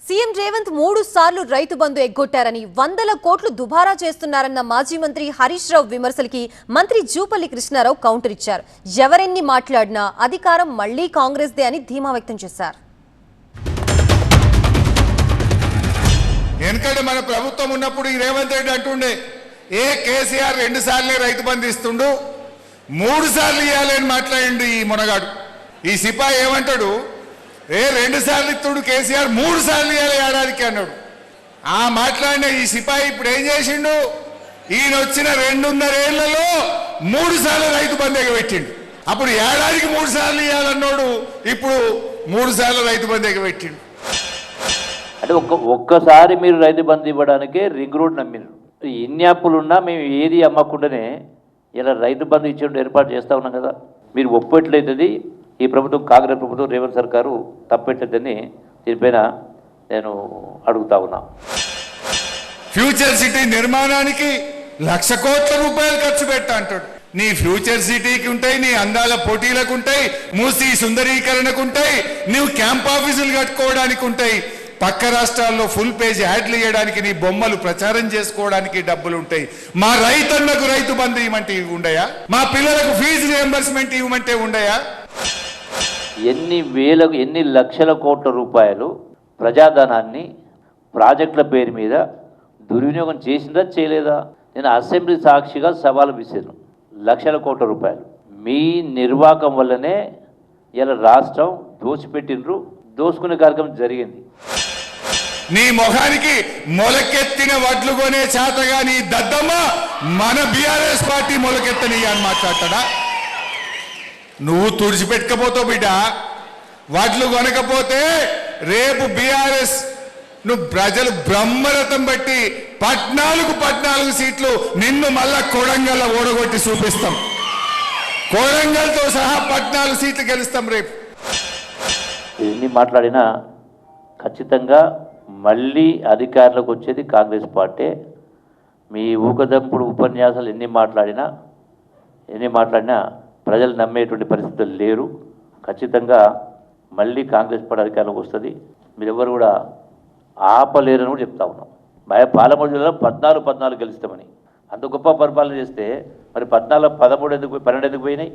CM Revanth 3 సార్లు రైతు బంధు ఎగ్గొట్టారని 100 కోట్లు దుబారా చేస్తున్నారన్న మాజీ మంత్రి హరీష్ రావు విమర్శలకి మంత్రి జూపల్లి కృష్ణారావు కౌంటర్ ఇచ్చారు. ఎవరెన్ని మాట్లాడినా అధికారం మళ్లీ కాంగ్రెస్దే అని ధీమా వ్యక్తం చేశారు. ఎందుకంటే మన ప్రభుత్వం ఉన్నప్పుడు ఈ రేవంత్ రెడ్డి అంటుండే కేసీఆర్ 2 సార్లే రైతు బంధు ఇస్తుండు 3 సార్లు ఇవ్వాలని మాట్లాడిండు ఈ మునగాడు. ఈ సిపాయి ఏమంటాడు 2 సార్లు ఇస్తుడు కేసీఆర్ 3 సార్లు ఇవ్వాలి ఏడాదికి అన్నాడు. ఆ మాట్లాడిన ఈ సిపాయి ఇప్పుడు ఏం చేసిండు, ఈయన వచ్చిన 2.5 ఏళ్లలో 3 సార్లు రైతు బంధు ఎగబెట్టిండు. అప్పుడు ఏడాదికి 3 సార్లు ఇవ్వాలన్నాడు, ఇప్పుడు 3 సార్లు రైతు బంధు ఎగబెట్టిండు. అంటే ఒక్కసారి మీరు రైతు బంధు ఇవ్వడానికే రింగ్ రోడ్ నమ్మినారు. ఎన్ని అప్పులున్నా మేము ఏది అమ్మకుండానే ఇలా రైతు బంధు ఇచ్చేందుకు ఏర్పాటు చేస్తూ ఉన్నాం కదా. మీరు ఒప్పట్లయితుంది ఈ ప్రభుత్వం, కాంగ్రెస్ ప్రభుత్వం, రేవంత్ సర్కారు తప్పెట్లేదని దీనిపైన నేను అడుగుతా ఉన్నా. ఫ్యూచర్ సిటీ నిర్మాణానికి 1,00,000 కోట్ల రూపాయలు ఖర్చు పెట్టా అంటాడు. నీ ఫ్యూచర్ సిటీకి ఉంటాయి, నీ అందాల పోటీలకు ఉంటాయి, మూసి సుందరీకరణకు ఉంటాయి, నువ్వు క్యాంప్ ఆఫీసులు కట్టుకోవడానికి ఉంటాయి, పక్క రాష్ట్రాల్లో ఫుల్ పేజ్ యాడ్లు ఇవ్వడానికి, నీ బొమ్మలు ప్రచారం చేసుకోవడానికి డబ్బులు ఉంటాయి. మా రైతన్నకు రైతు బంధు ఇవ్వమంటే ఇవి ఉండయా? మా పిల్లలకు ఫీజు రియంబర్స్మెంట్ ఇవ్వమంటే ఉండయా? ఎన్ని లక్షల కోట్ల రూపాయలు ప్రజాధనాన్ని ప్రాజెక్టుల పేరు మీద దుర్వినియోగం చేసిందా చేయలేదా? నేను అసెంబ్లీ సాక్షిగా సవాలు విసిరాను. లక్షల కోట్ల రూపాయలు మీ నిర్వాహకం వల్లనే ఇలా రాష్ట్రం దోచిపెట్టినరు, దోసుకునే కార్యక్రమం జరిగింది. నీ మొఖానికి మొలకెత్తిన వడ్లు కొనే చేతగా నీ దద్దమ్మ మన బీఆర్ఎస్ పార్టీ మొలకెత్తని అని మాట్లాడతాడా? నువ్వు తుడిచిపెట్టకపోతావు బిడ్డ. వడ్లు కొనకపోతే రేపు బీఆర్ఎస్ నువ్వు ప్రజలు బ్రహ్మరథం బట్టి 14 సీట్లు నిన్ను మళ్ళా కొడంగల్ ఓడగొట్టి చూపిస్తాం. కొడంగల్తో సహా 14 సీట్లు గెలుస్తాం రేపు. ఎన్ని మాట్లాడినా ఖచ్చితంగా మళ్ళీ అధికారంలోకి వచ్చేది కాంగ్రెస్ పార్టీ. మీ ఊకదంపుడు ఉపన్యాసాలు ఎన్ని మాట్లాడినా ప్రజలు నమ్మేటువంటి పరిస్థితులు లేరు. ఖచ్చితంగా మళ్ళీ కాంగ్రెస్ పార్టీ అధికారంలోకి వస్తుంది. మీరెవరు కూడా ఆపలేరని కూడా చెప్తా ఉన్నాం. పాలమూరు జిల్లాలో 14 గెలుస్తామని అంత గొప్ప పరిపాలన చేస్తే మరి 14, 13 12 ఎందుకు పోయినాయి?